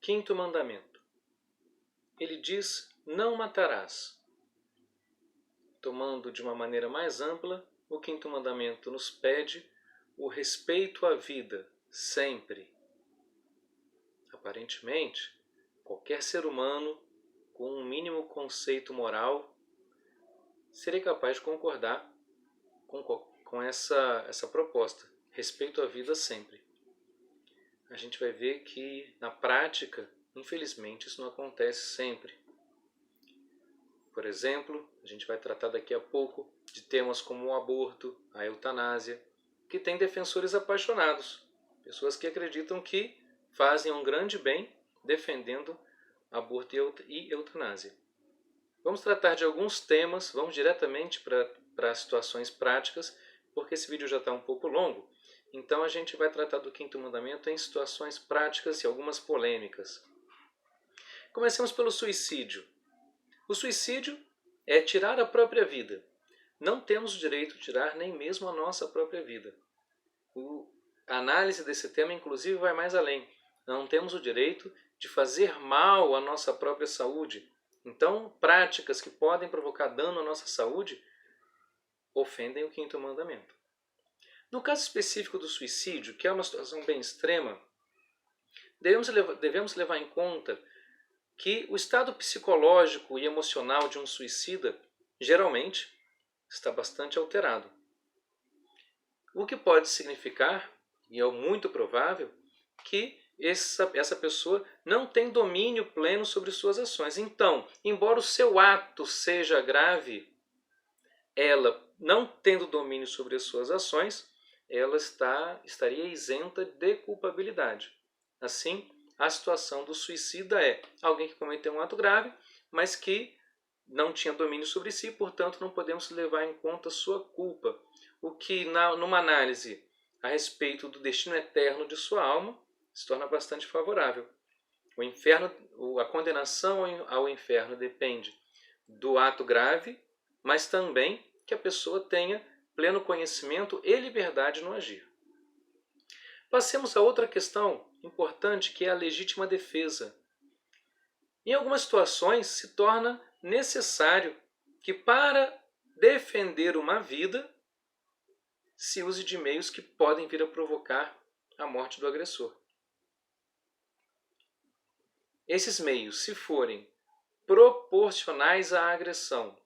Quinto mandamento. Ele diz: não matarás. Tomando de uma maneira mais ampla, o quinto mandamento nos pede o respeito à vida, sempre. Aparentemente, qualquer ser humano com um mínimo conceito moral seria capaz de concordar com essa proposta, respeito à vida sempre. A gente vai ver que, na prática, infelizmente, isso não acontece sempre. Por exemplo, a gente vai tratar daqui a pouco de temas como o aborto, a eutanásia, que tem defensores apaixonados, pessoas que acreditam que fazem um grande bem defendendo aborto e eutanásia. Vamos tratar de alguns temas, vamos diretamente para situações práticas, porque esse vídeo já está um pouco longo. Então a gente vai tratar do quinto mandamento em situações práticas e algumas polêmicas. Comecemos pelo suicídio. O suicídio é tirar a própria vida. Não temos o direito de tirar nem mesmo a nossa própria vida. A análise desse tema, inclusive, vai mais além. Não temos o direito de fazer mal à nossa própria saúde. Então, práticas que podem provocar dano à nossa saúde ofendem o quinto mandamento. No caso específico do suicídio, que é uma situação bem extrema, devemos levar em conta que o estado psicológico e emocional de um suicida, geralmente, está bastante alterado. O que pode significar, e é muito provável, que essa pessoa não tem domínio pleno sobre suas ações. Então, embora o seu ato seja grave, ela, não tendo domínio sobre as suas ações, ela estaria isenta de culpabilidade. Assim, a situação do suicida é alguém que cometeu um ato grave, mas que não tinha domínio sobre si, portanto não podemos levar em conta sua culpa. O que, numa análise a respeito do destino eterno de sua alma, se torna bastante favorável. O inferno, a condenação ao inferno depende do ato grave, mas também que a pessoa tenha pleno conhecimento e liberdade no agir. Passemos a outra questão importante, que é a legítima defesa. Em algumas situações se torna necessário que, para defender uma vida, se use de meios que podem vir a provocar a morte do agressor. Esses meios, se forem proporcionais à agressão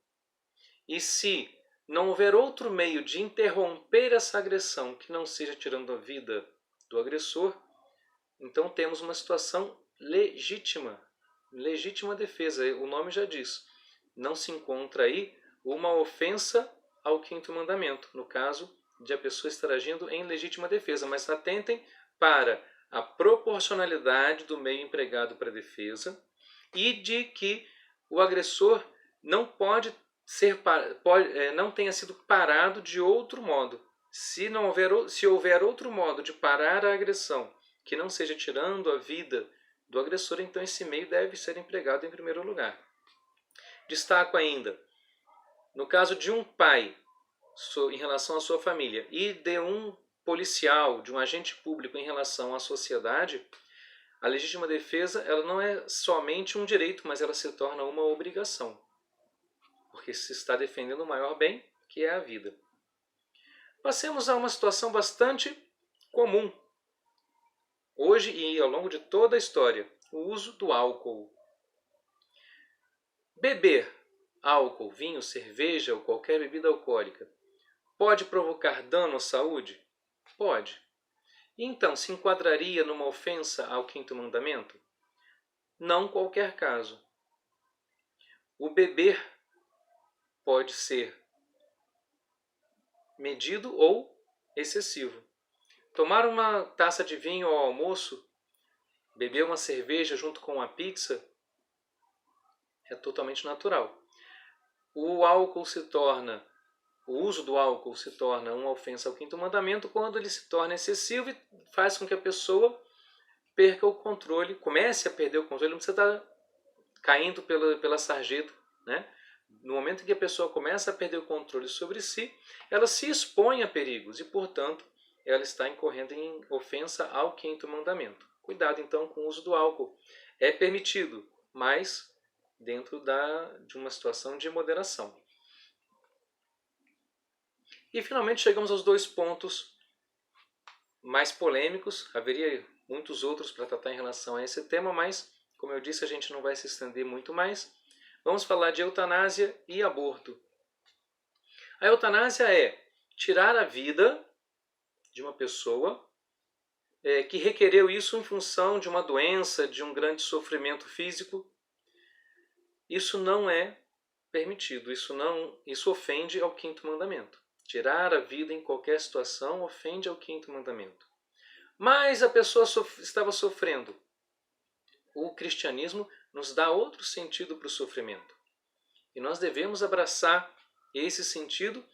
e se não houver outro meio de interromper essa agressão que não seja tirando a vida do agressor, então temos uma situação legítima. Legítima defesa, o nome já diz. Não se encontra aí uma ofensa ao quinto mandamento, no caso de a pessoa estar agindo em legítima defesa, mas atentem para a proporcionalidade do meio empregado para a defesa e de que o agressor não não tenha sido parado de outro modo. Se houver outro modo de parar a agressão que não seja tirando a vida do agressor, então esse meio deve ser empregado em primeiro lugar. Destaco ainda, no caso de um pai em relação à sua família e de um policial, de um agente público em relação à sociedade, a legítima defesa ela não é somente um direito, mas ela se torna uma obrigação, porque se está defendendo o maior bem, que é a vida. Passemos a uma situação bastante comum hoje e ao longo de toda a história, o uso do álcool. Beber álcool, vinho, cerveja ou qualquer bebida alcoólica pode provocar dano à saúde? Pode. Então, se enquadraria numa ofensa ao quinto mandamento? Não qualquer caso. O beber pode ser medido ou excessivo. Tomar uma taça de vinho ao almoço, beber uma cerveja junto com uma pizza, é totalmente natural. O uso do álcool se torna uma ofensa ao quinto mandamento quando ele se torna excessivo e faz com que a pessoa perca o controle, comece a perder o controle, não precisa estar caindo pela sarjeta, né? No momento em que a pessoa começa a perder o controle sobre si, ela se expõe a perigos e, portanto, ela está incorrendo em ofensa ao quinto mandamento. Cuidado, então, com o uso do álcool. É permitido, mas dentro de uma situação de moderação. E finalmente chegamos aos 2 pontos mais polêmicos. Haveria muitos outros para tratar em relação a esse tema, mas, como eu disse, a gente não vai se estender muito mais. Vamos falar de eutanásia e aborto. A eutanásia é tirar a vida de uma pessoa que requereu isso em função de uma doença, de um grande sofrimento físico. Isso não é permitido, isso ofende ao 5º mandamento. Tirar a vida em qualquer situação ofende ao 5º mandamento. Mas a pessoa estava sofrendo. O cristianismo nos dá outro sentido para o sofrimento. E nós devemos abraçar esse sentido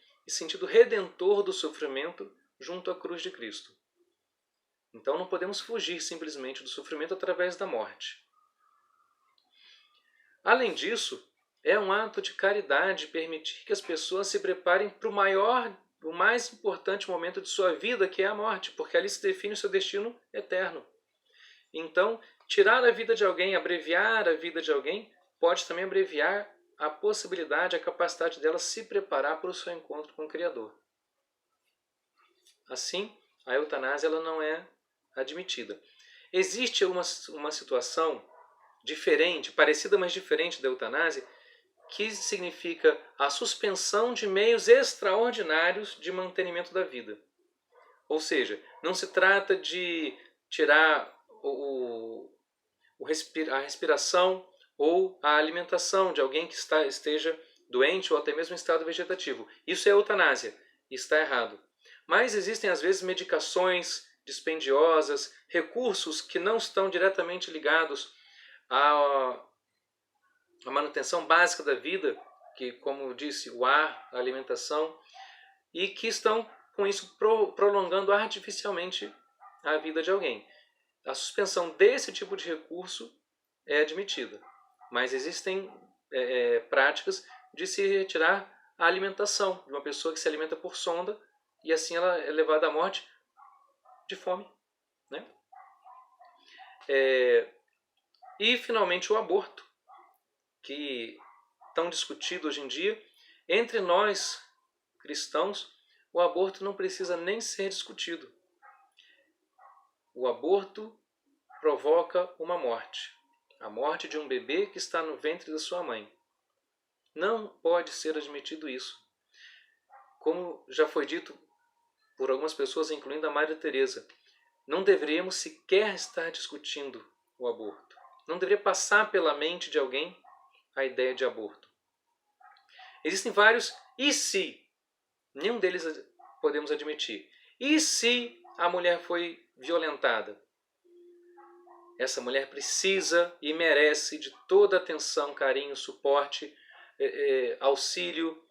redentor do sofrimento junto à cruz de Cristo. Então não podemos fugir simplesmente do sofrimento através da morte. Além disso, é um ato de caridade permitir que as pessoas se preparem para o mais importante momento de sua vida, que é a morte, porque ali se define o seu destino eterno. Então, tirar a vida de alguém, abreviar a vida de alguém, pode também abreviar a possibilidade, a capacidade dela se preparar para o seu encontro com o Criador. Assim, a eutanásia ela não é admitida. Existe uma situação diferente, parecida mas diferente da eutanásia, que significa a suspensão de meios extraordinários de mantenimento da vida. Ou seja, não se trata de tirar a respiração ou a alimentação de alguém que esteja doente ou até mesmo em estado vegetativo. Isso é eutanásia, está errado. Mas existem às vezes medicações dispendiosas, recursos que não estão diretamente ligados à manutenção básica da vida, que, como eu disse, o ar, a alimentação, e que estão com isso prolongando artificialmente a vida de alguém. A suspensão desse tipo de recurso é admitida, mas existem práticas de se retirar a alimentação de uma pessoa que se alimenta por sonda e assim ela é levada à morte de fome, né? E finalmente o aborto, que tão discutido hoje em dia. Entre nós cristãos, o aborto não precisa nem ser discutido. O aborto provoca uma morte, a morte de um bebê que está no ventre da sua mãe. Não pode ser admitido isso. Como já foi dito por algumas pessoas, incluindo a Madre Teresa, não deveríamos sequer estar discutindo o aborto. Não deveria passar pela mente de alguém a ideia de aborto. Existem vários e se. Nenhum deles podemos admitir. E se a mulher foi violentada? Essa mulher precisa e merece de toda atenção, carinho, suporte, auxílio.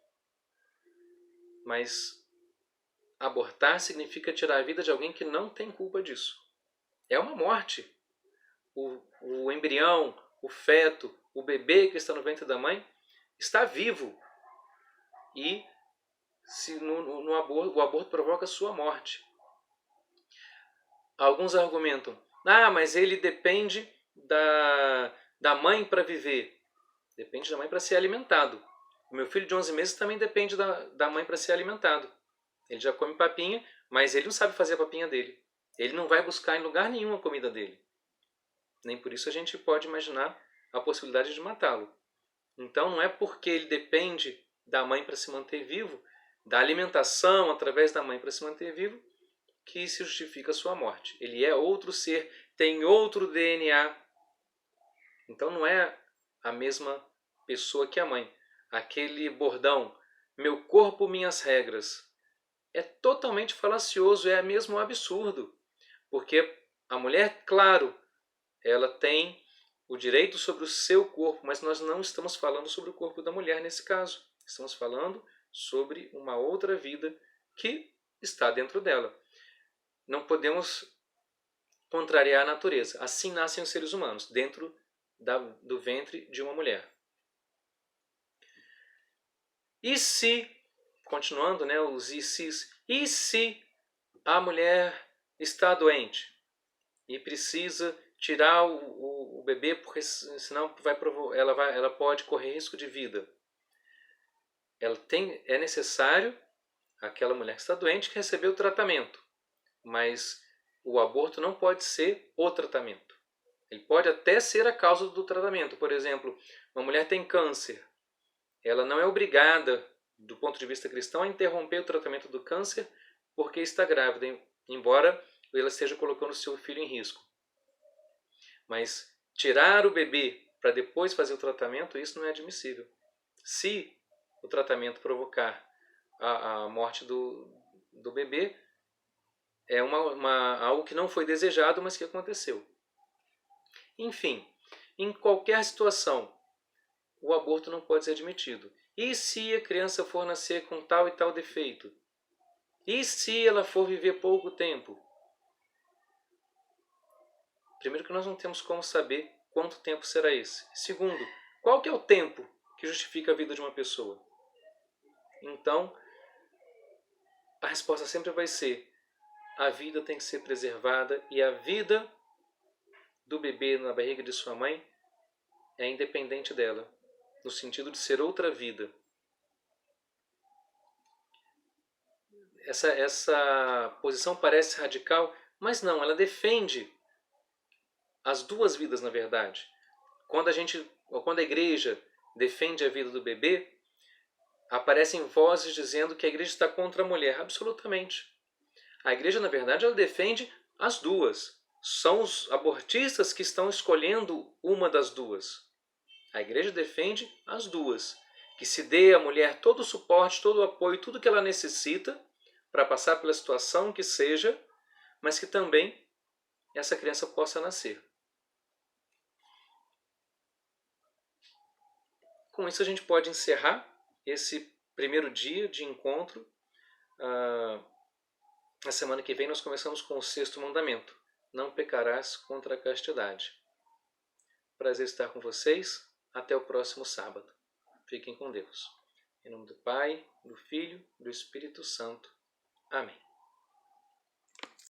Mas abortar significa tirar a vida de alguém que não tem culpa disso. É uma morte. O embrião, o feto, o bebê que está no ventre da mãe está vivo. E o aborto provoca a sua morte. Alguns argumentam, mas ele depende da mãe para viver. Depende da mãe para ser alimentado. O meu filho de 11 meses também depende da mãe para ser alimentado. Ele já come papinha, mas ele não sabe fazer a papinha dele. Ele não vai buscar em lugar nenhum a comida dele. Nem por isso a gente pode imaginar a possibilidade de matá-lo. Então não é porque ele depende da mãe para se manter vivo, da alimentação através da mãe para se manter vivo, que se justifica a sua morte. Ele é outro ser, tem outro DNA. Então não é a mesma pessoa que a mãe. Aquele bordão, meu corpo, minhas regras, é totalmente falacioso, é mesmo um absurdo. Porque a mulher, claro, ela tem o direito sobre o seu corpo, mas nós não estamos falando sobre o corpo da mulher nesse caso. Estamos falando sobre uma outra vida que está dentro dela. Não podemos contrariar a natureza. Assim nascem os seres humanos, dentro do ventre de uma mulher. E se, continuando, os e se a mulher está doente e precisa tirar o bebê porque senão ela pode correr risco de vida. É necessário aquela mulher que está doente que recebeu o tratamento, mas o aborto não pode ser o tratamento. Ele pode até ser a causa do tratamento. Por exemplo, uma mulher tem câncer, ela não é obrigada, do ponto de vista cristão, a interromper o tratamento do câncer porque está grávida, embora ela esteja colocando o seu filho em risco. Mas tirar o bebê para depois fazer o tratamento, isso não é admissível. Se o tratamento provocar a morte do bebê, é algo que não foi desejado, mas que aconteceu. Enfim, em qualquer situação, o aborto não pode ser admitido. E se a criança for nascer com tal e tal defeito? E se ela for viver pouco tempo? Primeiro que nós não temos como saber quanto tempo será esse. Segundo, qual que é o tempo que justifica a vida de uma pessoa? Então, a resposta sempre vai ser: a vida tem que ser preservada e a vida do bebê na barriga de sua mãe é independente dela, no sentido de ser outra vida. Essa posição parece radical, mas não, ela defende as duas vidas, na verdade. Quando a igreja defende a vida do bebê, aparecem vozes dizendo que a igreja está contra a mulher. Absolutamente. A igreja, na verdade, ela defende as duas. São os abortistas que estão escolhendo uma das duas. A igreja defende as duas. Que se dê à mulher todo o suporte, todo o apoio, tudo que ela necessita para passar pela situação que seja, mas que também essa criança possa nascer. Com isso a gente pode encerrar esse primeiro dia de encontro. Na semana que vem nós começamos com o 6º mandamento: não pecarás contra a castidade. Prazer estar com vocês. Até o próximo sábado. Fiquem com Deus. Em nome do Pai, do Filho e do Espírito Santo. Amém.